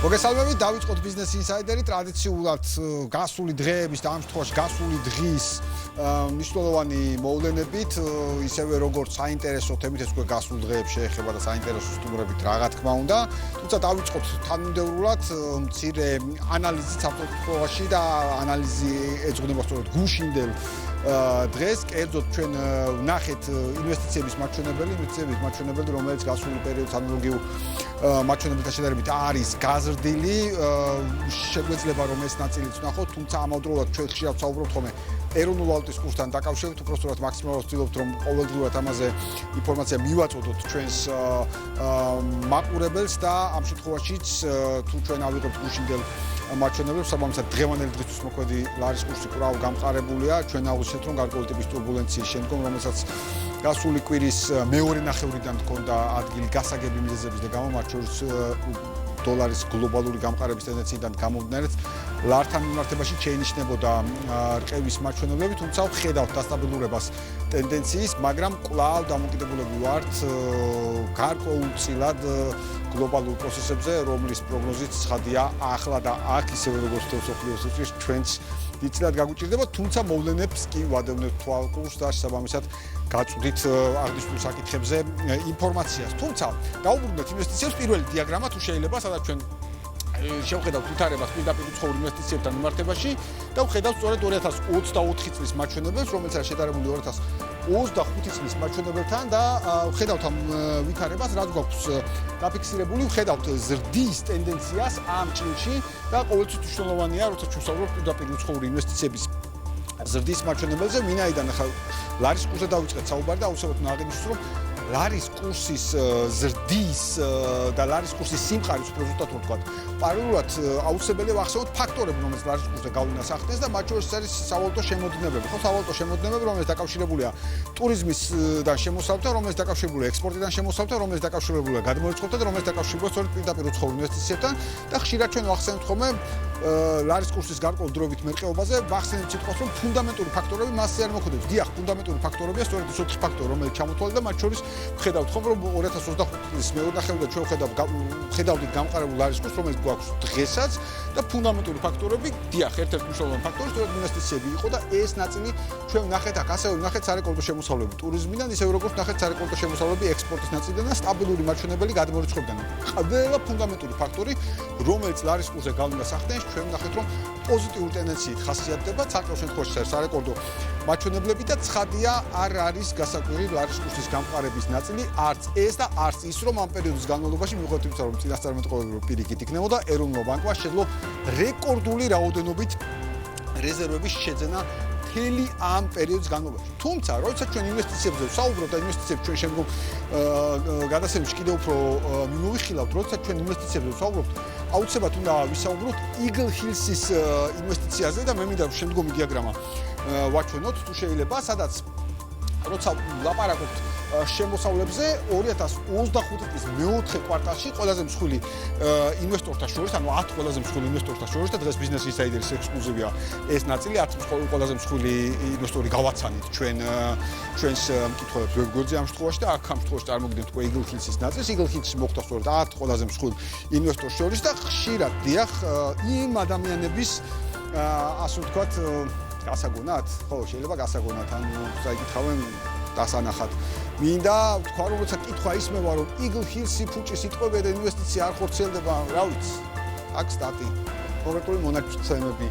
მოგესალმებით, დავიწყოთ ბიზნეს ინსაიდერი ტრადიციულად გასული დღეების და ამ შემთხვევაში გასული დღის მნიშვნელოვანი მოვლენებით, ისევე როგორც საინტერესო თემით ეს უკვე გასულ დღეებს შეეხება და საინტერესო სტუმრებით რა თქმა უნდა, თუმცა დავიწყოთ თანმიმდევრულად მცირე ანალიზით საფრთხეში და ანალიზი ეძღვნება სწორედ გუშინდელ დღეს, კერძოდ ჩვენ ვნახეთ ინვესტიციების მაჩვენებელი, რომელიც გასული პერიოდის ანალოგიურ მაჩვენებელთან შედარებით არის გაზრდილი, შეგვეძლება რომ ეს ნაწილიც ვნახოთ, თუმცა ამავდროულად ჩვენ ხშირად ვსაუბრობთ ხოლმე ეროვნულ ვალუტის კურსთან დაკავშირებით, უпростоრად მაქსიმალურად ვცდილობთ რომ ყოველდღიურად ამაზე ინფორმაცია მივაწოდოთ ჩვენს მაყურებელს და ამ შემთხვევაშიც თუ ჩვენ ავიღებთ გუშინდელ მაჩვენებლებს, საბამისად დღევანდელი დღისთვის მოქმედი ლარის კურსი კვლავ გამყარებულია, ჩვენ აღვნიშნეთ რომ გარკვეული ტიპის ტურბულენციის შემდგომ, რომელსაც გასული კვირის მეორე ნახევრიდან ჰქონდა ადგილი გასაგები მიზეზების და გამო მათ შორის დოლარის გლობალური გამყარების ტენდენციიდან გამომდინარე ლართან მიმართებაში შეინიშნებოდა რყევის მაჩვენებლები, თუმცა ვხედავთ დასტაბილურებას ტენდენციის, მაგრამ კვლავ დამოკიდებულები ვართ გარკვეულწილად გლობალურ პროცესებზე, რომლის პროგნოზით ცხადია ახლა და აქ ისევე როგორც მსოფლიოს ჩვენც დიდწილად გაგვიჭირდება, თუმცა მოვლენებს კი ვადევნებთ თვალყურს და შესაბამისად გაწვდით აღნიშნულ საკითხებზე ინფორმაციას. თუმცა დაუბრუნდეთ ინვესტიციებს პირველი დიაგრამა თუ შეიძლება, სადაც ჩვენ შევხედავთ ვითარებას პირდაპირ უცხოურ ინვესტიციებთან მიმართებაში და ვხედავთ სწორედ 2024 წლის მაჩვენებელს, რომელიც არის შედარებული 2025 წლის მაჩვენებელთან და ვხედავთ ამ ვითარებას, რაც გვაქვს დაფიქსირებული, ვხედავთ ზრდის ტენდენციას ამ წლში და ყოველთვის მნიშვნელოვანია, როცა ჩვენ ვსაუბრობთ პირდაპირ უცხოური ინვესტიციების ზრდის მაჩვენებელზე, ვინაიდან ახლა ლარის კურსზე დავიწყეთ საუბარი და აუცილებლად უნდა აღინიშნოს, რომ ლარის კურსის ზრდის და ლარის კურსის სიმყარის უფრო ზუსტად რომ ვთქვათ, პარალელურად აუცილებელია ვახსოვოთ ფაქტორები, რომელიც ლარის კურსზე გავლენას ახდენს და მათ შორის არის სავალუტო შემოდინებები. ხო, სავალუტო შემოდინებები, რომელიც დაკავშირებულია ტურიზმისთან შემოსავლთან, რომელიც დაკავშირებულია ექსპორტიდან შემოსავლთან, რომელიც დაკავშირებულია გადმოეწყობთან და რომელიც დაკავშირებულია სწორედ პირდაპირ უცხოურ ინვესტიციებთან და ხშირად ჩვენ ვახსენებთ ხოლმე ლარის კურსის გარკვეულ დროებით მერყეობაზე, ვახსენებთ სიტყვას, რომ ფუნდამენტური ფაქტორები მასზე არ მოქმედებს. დიახ, ფუნდამენტური ფაქტორებია სწორედ ის 4 ფაქტორი, რომელიც ჩამოთვალეთ და მათ შორის ვხედავთ ხომ რომ 2025 წლის მეორე ნახევრიდან ჩვენ ვხედავდით გამყარებულ ლარის კურსს, რომელიც გვაქვს დღესაც და ფუნდამენტური ფაქტორები, დიახ, ერთ-ერთი მნიშვნელოვანი ფაქტორი სწორედ ინვესტიციები იყო და ეს ნაწილი ჩვენ ვნახეთ აქ, ასევე ვნახეთ სარეკორდო შემოსავლები ტურიზმიდან, ისევე როგორც ვნახეთ სარეკორდო შემოსავლები ექსპორტის ნაწილიდან და სტაბილური მაჩვენებელი გადმორიცხვებიდან. ყველა ფუნდამენტური ფაქტორი, რომელიც ლარის კურსზე გავლენას ახდენს, ჩვენ ვნახეთ რომ პოზიტიური ტენდენციით ხასიათდება, საკმაოდ შემთხვევაში სარეკორდო მაჩვენებლები და ცხადია არ არის გასაკვირი ლარის კურსის გამყარების ნაწილი, არც ეს და არც ის, რომ ამ პერიოდის განმავლობაში მიუხედავად იმისა, რომ წინასწარმეტყველები პირიქით იქნებოდა, ეროვნულმა ბანკმა შეძლო რეკორდული რაოდენობით რეზერვების შეძენა მთელი ამ პერიოდის განმავლობაში. თუმცა, როცა ჩვენ ინვესტიციებზე ვსაუბრობთ და ინვესტიციებს ჩვენ შემდგომ გადასცემებში კიდევ უფრო მიმოვიხილავთ, როცა ჩვენ ინვესტიციებზე ვსაუბრობთ, აუცილებლად უნდა ვისაუბროთ Eagle Hills-ის ინვესტიციაზე და მე მინდა შემდგომი დიაგრამა ვაჩვენოთ, თუ შეიძლება, სადაც როცა ვლაპარაკობთ შემოსავლებზე 2025 წლის მეოთხე კვარტალში ყველაზე მსხვილი ინვესტორთა შორის, ანუ 10 ყველაზე მსხვილი ინვესტორთა შორის და დღეს ბიზნეს ინსაიდერის ექსკლუზივია ეს ნაწილი, 10 ყველაზე მსხვილი ინვესტორი გავაცანით ჩვენს მკითხველებს ვებგვერდზე ამ შემთხვევაში და აქ ამ შემთხვევაში წარმოგიდგენთ უკვე Eagle Hills-ის ნაწილს. Eagle Hills-ი მოხვდა სწორედ 10 ყველაზე მსხვილ ინვესტორს შორის და ხშირად დიახ იმ ადამიანების ასე ვთქვათ გასაგონად, ხო, შეიძლება გასაგონად, ანუ საიკითხავენ დასანახად. მინდა ვთქვა, რომ როცა კითხვა ისმევა, რომ Eagle Hills-ი ფუჭის იტყვებია და ინვესტიცია არ ხორციელდება, რა ვიცი, აქ სტატი, კონკრეტული მონაცემები,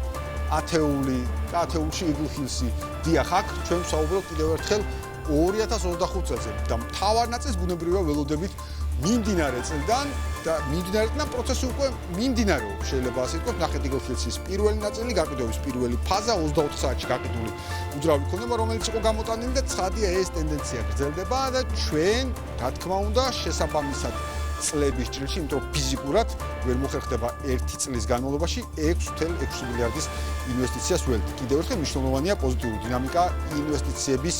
ათეულში Eagle Hills-ი. დიახ, აქ ჩვენ ვსაუბრობთ კიდევ ერთხელ 2025 წელზე და მთავარ ნაწილს ბუნებრივია ველოდებით მიმდინარე წლიდან და მიმდინარეთან პროცესი უკვე მიმდინარეობს, შეიძლება ასე ვთქვათ, ნახეთ Eagle Hills-ის პირველი ნაწილი, გაყიდვების პირველი ფაზა 24 საათში გაყიდული უძრავი ქონება, რომელიც იყო გამოტანილი და ცხადია ეს ტენდენცია გრძელდება და ჩვენ, რა თქმა უნდა, შესაბამისად წლების ჭრილში, იმიტომ რომ ფიზიკურად ვერ მოხერხდება ერთი წლის განმავლობაში 6.6 მილიარდის ინვესტიციას ველთ. კიდევ ერთხელ მნიშვნელოვანია პოზიტიური დინამიკა ინვესტიციების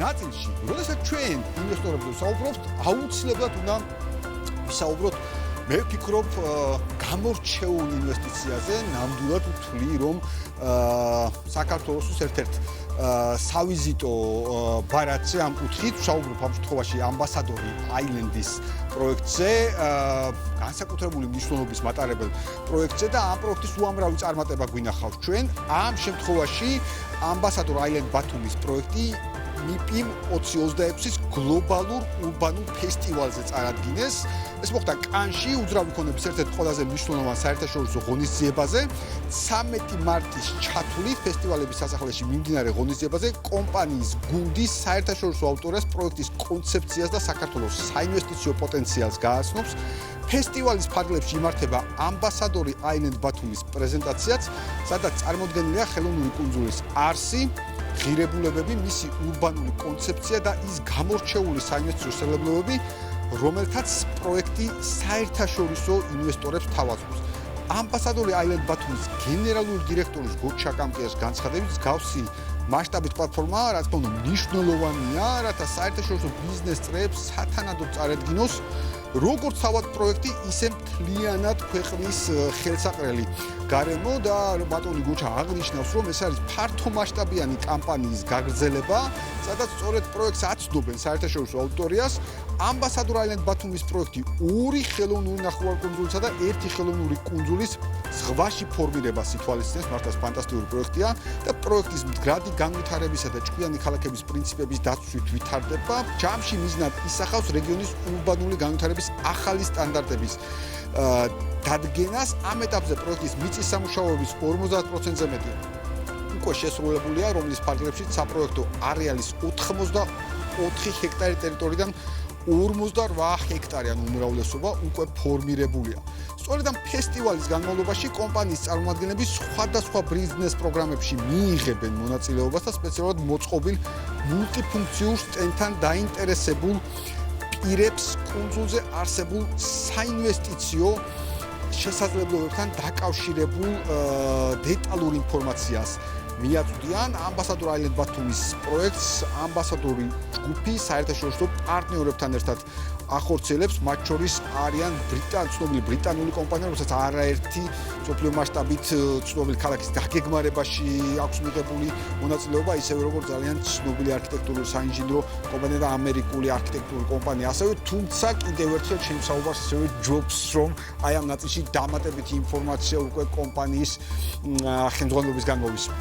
ნაწილში. როდესაც ჩვენ ინვესტორებზე ვსაუბრობთ, აუცილებლად უნდა ვისაუბროთ, მე ვფიქრობ, გამორჩეულ ინვესტიციაზე, ნამდვილად ვთვლი, რომ საქართველოს ერთ-ერთ სავიზიტო ბარათზე ამ კუთხით ვსაუბრობ ამ შემთხვევაში ამბასადორი აილენდის პროექტზე, განსაკუთრებული მნიშვნელობის მატარებელ პროექტზე და ამ პროექტის უამრავი წარმატება გვინახავს ჩვენ. ამ შემთხვევაში ამბასადორ აილენდ ბათუმის პროექტი MIPIM 2026-ის გლობალურ ურბანულ ფესტივალზე წარადგინეს. ეს მოხდა კანში, უძრავი ქონების ერთ-ერთ ყველაზე მნიშვნელოვან საერთაშორისო ღონისძიებაზე. 13 მარტის ჩათვლით ფესტივალების სასახლეში მიმდინარე ღონისძიებაზე კომპანიის გუნდის საერთაშორისო ავტორიას პროექტის კონცეფციას და საქართველოს საინვესტიციო პოტენციალს გააცნობს. ფესტივალის ფარგლებში იმართება ამბასადორი აილენდ ბათუმის პრეზენტაციაც, სადაც წარმოდგენილია ხელოვნური კუნძულის არსი, ღირებულებები, მისი ურბანული კონცეფცია და ის გამორჩეული საინვესტიციო სელებლობები, რომელთაც პროექტი საერთაშორისო ინვესტორებს თავაზობს. ამბასადორი აილენდ ბათუმის გენერალური დირექტორის გოჩა კამკიას განცხადებით, მსგავსი მასშტაბით პლატფორმა, რაც თქო მნიშვნელოვანია, რათა საერთაშორისო ბიზნეს წრეებს სათანადოდ წარედგინოს როგორც თავად პროექტი, ისე მთლიანად ქვეყნის ხელსაყრელი გარემო და ბატონი გოჩა აღნიშნავს, რომ ეს არის ფართომასშტაბიანი კამპანიის გაგრძელება, სადაც სწორედ პროექტს აცნობენ საერთაშორისო აუდიტორიას. ამბასადორ აილენდ ბათუმის პროექტი 2 ხელოვნური ნახევარკუნძულისა და 1 ხელოვნური კუნძულის ზღვაში ფორმირებას ითვალისწინებს, მართლაც ფანტასტიკური პროექტია და პროექტის მდგრადი განვითარებისა და ჭკვიანი ქალაქების პრინციპების დაცვით ვითარდება. ჯამში მიზნად ისახავს რეგიონის ურბანული განვითარების ახალი სტანდარტების დადგენას. ამ ეტაპზე პროექტის მიწის სამუშაოების 50%-ზე მეტი უკვე შესრულებულია, რომლის ფარგლებში საპროექტო არეალის 84 ჰექტარი ტერიტორიიდან 48 ჰექტარი ან უმრავლესობა უკვე ფორმირებულია. სწორედ ამ ფესტივალის განმავლობაში კომპანიის წარმომადგენლები სხვადასხვა ბიზნეს პროგრამებში მიიღებენ მონაწილეობას და სპეციალურად მოწყობილ მულტიფუნქციურ სტენდთან დაინტერესებულ პირებს კუნძულზე არსებულ საინვესტიციო შესაძლებლობებთან დაკავშირებულ დეტალურ ინფორმაციას მიაწვდიან. ამბასადორ აილენდ ბათუმის პროექტს ამბასადორი ჯგუფი საერთაშორისო პარტნიორებთან ერთად ახორციელებს, მათ შორის არიან ცნობილი ბრიტანული კომპანია, რომელსაც არაერთი მსოფლიო მასშტაბით ცნობილი ქალაქის დაგეგმარებაში აქვს მიღებული მონაწილეობა, ისევე როგორც ძალიან ცნობილი არქიტექტურული საინჟინრო კომპანია და ამერიკული არქიტექტურული კომპანია. ასევე თუმცა კიდევ ერთხელ შემსაუბრს ასევე ჯობს, რომ აი ამ ნაწილში დამატებითი ინფორმაცია უკვე კომპანიის ხელმძღვანელობის განმოვისმა.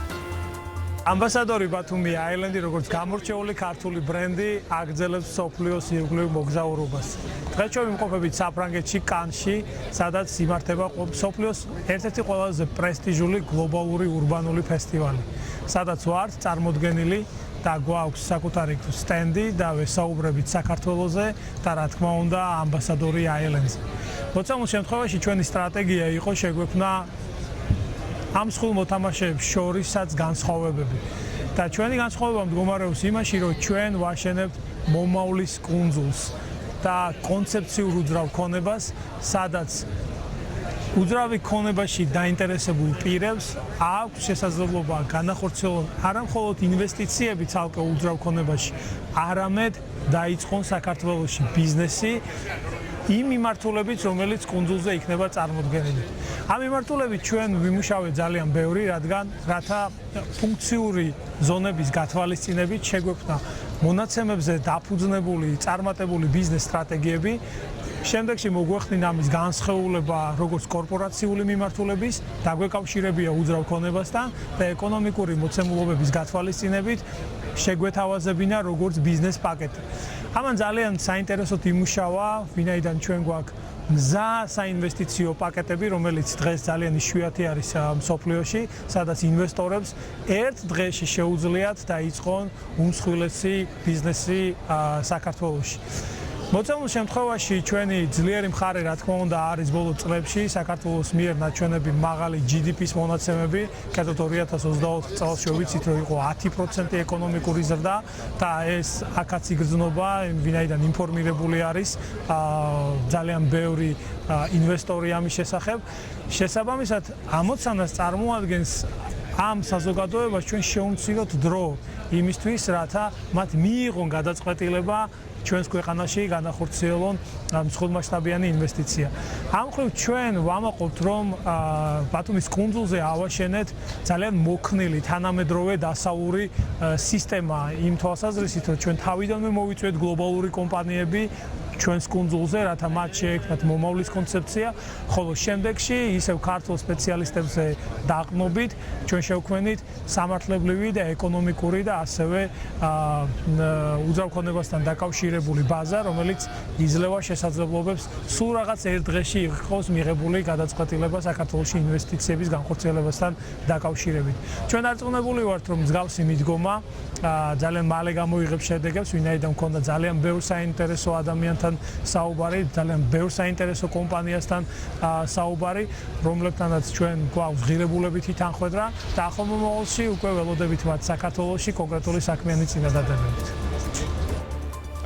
ამბასადორი ბათუმი აილენდი, როგორც გამორჩეული ქართული ბრენდი, აგრძელებს მსოფლიოს ირგვლივ მოგზაურობას. დღეს ჩვენ ვიმყოფებით საფრანგეთში, კანში, სადაც იმართება მსოფლიოს ერთ-ერთი ყველაზე პრესტიჟული გლობალური ურბანული ფესტივალი, სადაც ვართ წარმოდგენილი და გვაქვს საკუთარი სტენდი და ვესაუბრებით საქართველოზე და რა თქმა უნდა ამბასადორი აილენდზე. მოცემულ შემთხვევაში ჩვენი სტრატეგია იყო შეგვექმნა ამ სხულ მოთამაშეებს შორისაც განსხვავებები. და ჩვენი განსხვავება მდგომარეობს იმაში, რომ ჩვენ ვაშენებთ მომავლის კუნძულს და კონცეფციურ უძრავ ქონებას, სადაც უძრავი ქონებაში დაინტერესებულ პირებს აქვს შესაძლებლობა განახორციელონ არა მხოლოდ ინვესტიციები ცალკე უძრავ ქონებაში, არამედ დაიწყონ საქართველოში ბიზნესი იმ მიმართულებით, რომელიც კუნძულზე იქნება წარმოდგენილი. ამ მიმართულებით ჩვენ ვიმუშავეთ ძალიან ბევრი, რათა ფუნქციური ზონების გათვალისწინებით შეგვექმნა მონაცემებზე დაფუძნებული, წარმატებული ბიზნეს სტრატეგიები. შემდეგში მოგვეხდინა ამის განსხეულება როგორც კორპორაციული მიმართულების, დაგვეკავშირებია უძრავ ქონებასთან და ეკონომიკური მოცემულობების გათვალისწინებით შეგვეთავაზებინა როგორც ბიზნეს პაკეტი. ამან ძალიან საინტერესოდ იმუშავა, ვინაიდან ჩვენ გვაქვს მზა საინვესტიციო პაკეტები, რომელიც დღეს ძალიან იშვიათი არის მსოფლიოში, სადაც ინვესტორებს ერთ დღეში შეუძლიათ დაიწყონ უმსხვილესი ბიზნესი საქართველოში. მოცემულ შემთხვევაში ჩვენი ძლიერი მხარე, რა თქმა უნდა, არის ბოლო წლებში საქართველოს მიერ ნაჩვენები მაღალი GDP-ს მონაცემები, კერძოდ 2024 წელს შევიცით, რომ იყო 10% ეკონომიკური ზრდა და ეს აქაც იგრძნობა, ვინაიდან ინფორმირებული არის ძალიან ბევრი ინვესტორი ამის შესახებ. შესაბამისად, ამოცანას წარმოადგენს ამ საზოგადოებას ჩვენ შევუმციროთ დრო იმისთვის, რათა მათ მიიღონ გადაწყვეტილება ჩვენს ქვეყანაში განახორციელონ მსხვილმასშტაბიანი ინვესტიცია. ამ მხრივ ჩვენ ვამაყობთ, რომ ბათუმის კუნძულზე ავაშენეთ ძალიან მოქნილი, თანამედროვე დასავლური სისტემა იმ თვალსაზრისით, რომ ჩვენ თავიდანვე მოვიწვიეთ გლობალური კომპანიები ჩვენს კუნძულზე, რათა მათ შეექმნათ მომავლის კონცეფცია, ხოლო შემდეგში ისევ ქართულ სპეციალისტებზე დაყრდნობით ჩვენ შევქმნით სამართლებრივი და ეკონომიკური და ასევე უძრავქონებასთან დაკავშირებული ბაზა, რომელიც იძლევა შესაძლებლობებს სულ რაღაც ერთ დღეში იყოს მიღებული გადაწყვეტილება საქართველოში ინვესტიციების განხორციელებასთან დაკავშირებით. ჩვენ დარწმუნებული ვართ, რომ მსგავსი მიდგომა ძალიან მალე გამოიღებს შედეგებს, ვინაიდან მქონდა ძალიან ბევრ საინტერესო ადამიანთან საუბარი, ძალიან ბევრ საინტერესო კომპანიასთან საუბარი, რომლებთანაც ჩვენ გვაქვს ღირებულებითი თანხმედრა და ახალ მომავალში უკვე ველოდებით მათ საქართველოში კონკრეტული საქმიანი წინადადებებით.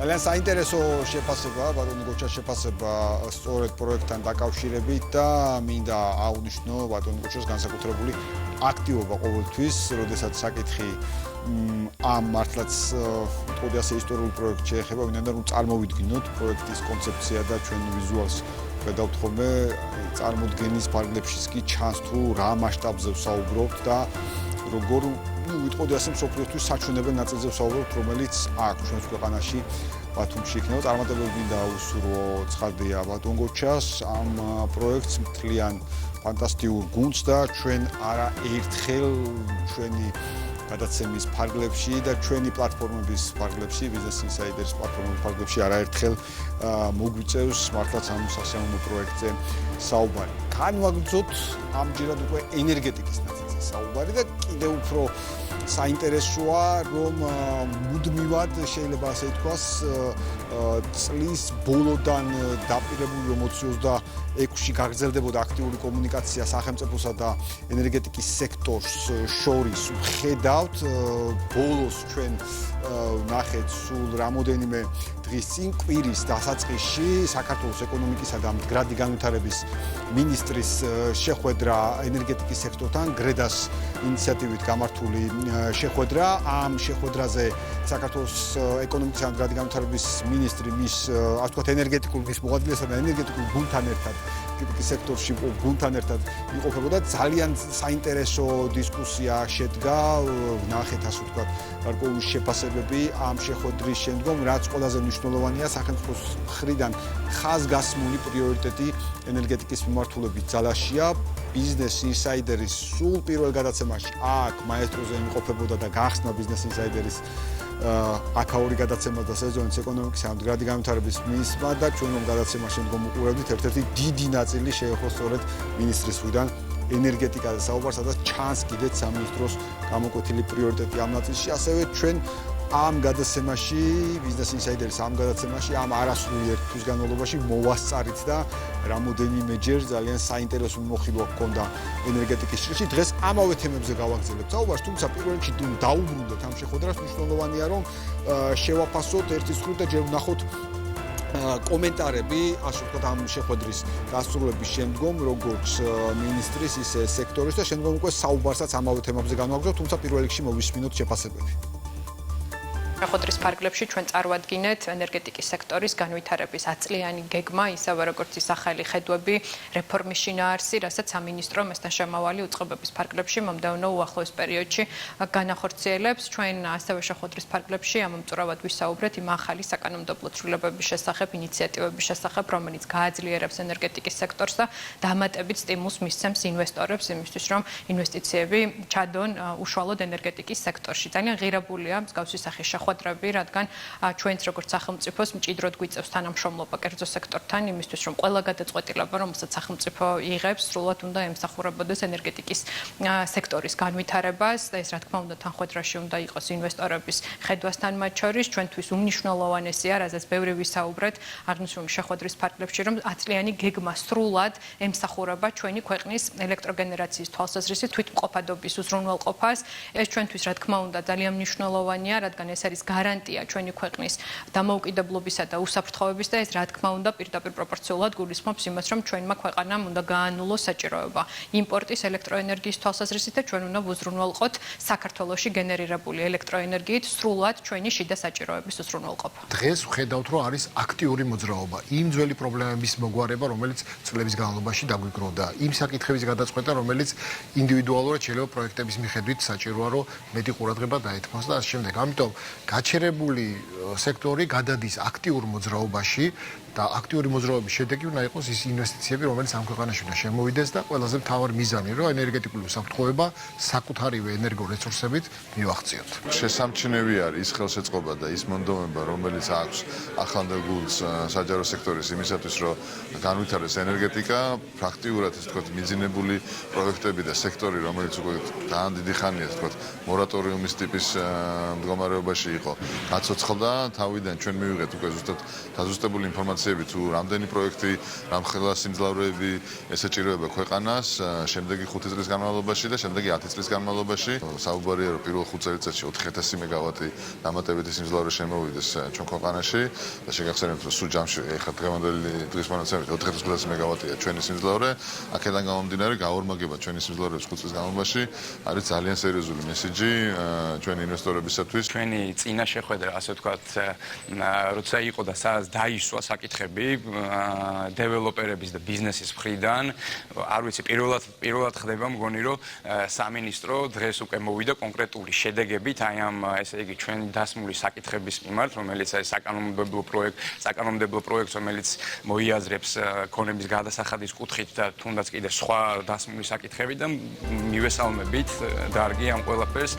ძალიან საინტერესო შეფასება, ბატონო გოჩას შეფასება სწორედ პროექტთან დაკავშირებით და მინდა აღვნიშნო ბატონო გოჩას განსაკუთრებული აქტივობა ყოველთვის, როდესაც საკითხი ამ მართლაც ვიტყოდი ასე ისტორიულ პროექტს შეეხება, ვინაიდან რომ წარმოვიდგინოთ პროექტის კონცეფცია და ჩვენ ვიზუალს ხედავთ ხოლმე, წარმოდგენის ფარგლებშიც კი ჩანს თუ რა მასშტაბზე ვსაუბრობთ და როგორ ვიტყოდი ასე მსოფლიოსთვის საჩვენებელ ნაწილზე ვსაუბრობთ, რომელიც აქ ჩვენს ქვეყანაში ბათუმში იქნება. წარმატებები მინდა აუსურვო ცხადია ბატონ გოჩას ამ პროექტს მთლიან ფანტასტიკურ გუნდს და ჩვენ არა ერთხელ ჩვენი გადაცემის ფარგლებში და ჩვენი პლატფორმების ფარგლებში, Business Insider-ის პლატფორმების ფარგლებში არაერთხელ მოგვიწევს მართლაც ამ სასიამოვნო პროექტზე საუბარი. განვაგრძოთ ამჯერად უკვე ენერგეტიკის ნაწილზე საუბარი და კიდევ უფრო საინტერესოა, რომ მუდმივად შეიძლება ასე ითქვას, წლის ბოლოდან დაპირებული, რომ 26-ში გაგრძელდებოდა აქტიური კომუნიკაცია სახელმწიფოსა და ენერგეტიკის სექტორს შორის. ვხედავთ, ბოლოს ჩვენ ნახეთ სულ რამოდენიმე დღის წინ კვირის დასაწყისში საქართველოს ეკონომიკისა და მდგრადი განვითარების მინისტრის შეხვედრა ენერგეტიკის სექტორთან, გრედას ინიციატივით გამართული შეხვედრა. ამ შეხვედრაზე საქართველოს ეკონომიკისა და მდგრადი განვითარების მინისტრი მის, ასე ვთქვათ, ენერგეტიკულ მის მოადგილესთან და ენერგეტიკულ გუნდთან ერთად სექტორში გუნდთან ერთად იყოფებოდა. ძალიან საინტერესო დისკუსია შედგა, ნახეთ ასე ვთქვათ, გარკვეული შეფასებები ამ შეხვედრის შემდგომ, რაც ყველაზე მნიშვნელოვანია სახელმწიფოს მხრიდან ხაზგასმული პრიორიტეტი ენერგეტიკის მიმართულებით ძალაშია. Business Insider-ის სულ პირველ გადაცემაში აქ მაესტროზე იმყოფებოდა და გახსნა Business Insider-ის აკაური გადაცემა და სეზონის ეკონომიკისა და მდგრადი განვითარების მინისტრმა და ჩვენ რომ გადაცემა შემდგომ უყურებდით, ერთ-ერთი დიდი ნაწილი შეეხო სწორედ მინისტრის მხრიდან ენერგეტიკაზე საუბარს, სადაც ჩანს კიდეც სამინისტროს გამოკვეთილი პრიორიტეტი ამ ნაწილში. ასევე ჩვენ ამ გადაცემაში, Business Insider-ის ამ გადაცემაში ამ არასრული ერთ თვის განმავლობაში მოვასწარით და რამოდენიმეჯერ ძალიან საინტერესო მოხილვა ჰქონდა ენერგეტიკის ჭრილში. დღეს ამავე თემებზე გავაგრძელებთ საუბარს, თუმცა პირველ რიგში დაუბრუნდეთ ამ შეხვედრას. მნიშვნელოვანია, რომ შევაფასოთ ერთის მხრივ და ჯერ ვნახოთ კომენტარები, ასე ვთქვათ, ამ შეხვედრის დასრულების შემდგომ, როგორც მინისტრის, ისე სექტორის და შემდგომ უკვე საუბარსაც ამავე თემებზე განვაგრძელებთ, თუმცა პირველ რიგში მოვისმინოთ შეფასებები. შეხვედრის ფარგლებში ჩვენ წარვადგინეთ ენერგეტიკის სექტორის განვითარების აწლიანი გეგმა, ისევე როგორც ის ახალი ხედვები, რეფორმის შინაარსი, რასაც სამინისტრო მასთან შემავალი უწყებების ფარგლებში მომდევნო უახლოეს პერიოდში განახორციელებს. ჩვენ ასევე შეხვედრის ფარგლებში ამომწურავად ვისაუბრეთ იმ ახალი საკანონმდებლო ცვლილებების შესახებ, ინიციატივების შესახებ, რომელიც გააძლიერებს ენერგეტიკის სექტორს და დამატებით სტიმულს მისცემს ინვესტორებს იმისთვის, რომ ინვესტიციები ჩადონ უშუალოდ ენერგეტიკის სექტორში. ძალიან ღირებულია მსგავსი სახის შეხვედრები, რადგან ჩვენც როგორც სახელმწიფოს მჭიდროდ გვიწევს თანამშრომლობა კერძო სექტორთან, იმისთვის რომ ყველა გადაწყვეტილება, რომელსაც სახელმწიფო იღებს, სრულად უნდა ემსახურებოდეს ენერგეტიკის სექტორის განვითარებას და ეს რა თქმა უნდა თანხმედრაში უნდა იყოს ინვესტორების ხედვასთან მათ შორის. ჩვენთვის უმნიშვნელოვანესია, რაზეც ბევრი ვისაუბრეთ აღნიშნული შეხვედრის ფარგლებში, რომ აწლიანი გეგმა სრულად ემსახურება ჩვენი ქვეყნის ელექტროგენერაციის თვალსაზრისით თვითმყოფადობის უზრუნველყოფას. ეს ჩვენთვის რა თქმა უნდა ძალიან მნიშვნელოვანია, რადგან ეს არის გარანტია ჩვენი ქვეყნის დამოუკიდებლობისა და უსაფრთხოების და ეს რა თქმა უნდა პირდაპირ პროპორციულად გულისხმობს იმას, რომ ჩვენმა ქვეყანამ უნდა გაანულოს საჭიროება იმპორტის ელექტროენერგიის თვალსაზრისით და ჩვენ უნდა ვუზრუნველყოთ საქართველოში გენერირებული ელექტროენერგიით სრულად ჩვენი შიდა საჭიროების უზრუნველყოფა. დღეს ვხედავთ, რომ არის აქტიური მოძრაობა იმ ძველი პრობლემების მოგვარება, რომელიც წლების განმავლობაში დაგვიგროვდა, იმ საკითხების გადაწყვეტა, რომელიც ინდივიდუალურად შეიძლება პროექტების მიხედვით საჭიროა, რომ მეტი ყურადღება დაეთმოს და ასე შემდეგ. ამიტომ გაჩერებული სექტორი გადადის აქტიურ მოძრაობაში და აქტიური მოძრაობის შედეგი უნდა იყოს ის ინვესტიციები, რომელიც ამ ქვეყანაში უნდა შემოვიდეს და ყველაზე მთავარი მიზანი, რომ ენერგეტიკული უსაფრთხოება საკუთარივე ენერგორესურსებით მივახციოთ. შესამჩნევი არის ის ხელშეწყობა და ის მონდომება, რომელიც აქვს ახლანდელ საჯარო სექტორის იმისათვის, რომ განვითარდეს ენერგეტიკა, პრაქტიკულად ეს თქვათ მიძინებული პროექტები და სექტორი, რომელიც უკვე ძალიან დიდი ხანია, თქვათ, მორატორიუმის ტიპის მდგომარეობაში იყო, გაცოცხლდა, თავიდან ჩვენ მივიღეთ უკვე ზუსტად დაზუსტებული ინფორმაცია თუ რამდენი პროექტი, რამხელა სიმძლავრეები ესეჭიროება ქვეყანას შემდეგი 5 წლის განმავლობაში და შემდეგი 10 წლის განმავლობაში. საუბარია, რომ პირველ 5 წელიწადში 4000 მეგავატი დამატებითი სიმძლავრე შემოვიდეს ჩვენ ქვეყანაში და შეგახსენებთ, რომ სულ ჯამში ეხლა დღევანდელი დღის მონაცემებით 4500 მეგავატია ჩვენი სიმძლავრე. აქედან გამომდინარე, გაორმაგება ჩვენი სიმძლავრეების 5 წლის განმავლობაში არის ძალიან სერიოზული მესიჯი ჩვენი ინვესტორებისათვის. ჩვენი წინა შეხვედრა, ასე ვთქვათ, როცა იყო და სადაც დაისვა საკითხები დეველოპერების და ბიზნესის მხრიდან, არ ვიცი, პირველად ხდება მგონი, რომ სამინისტრო დღეს უკვე მოვიდა კონკრეტული შედეგებით აი ამ ესე იგი ჩვენი დასმული საკითხების მიმართ, რომელიც არის საკანონმდებლო პროექტს, რომელიც მოიაზრებს ქონების გადასახადის კუთხით და თუნდაც კიდე სხვა დასმული საკითხები და მივესალმებით დარგი ამ ყველაფერს.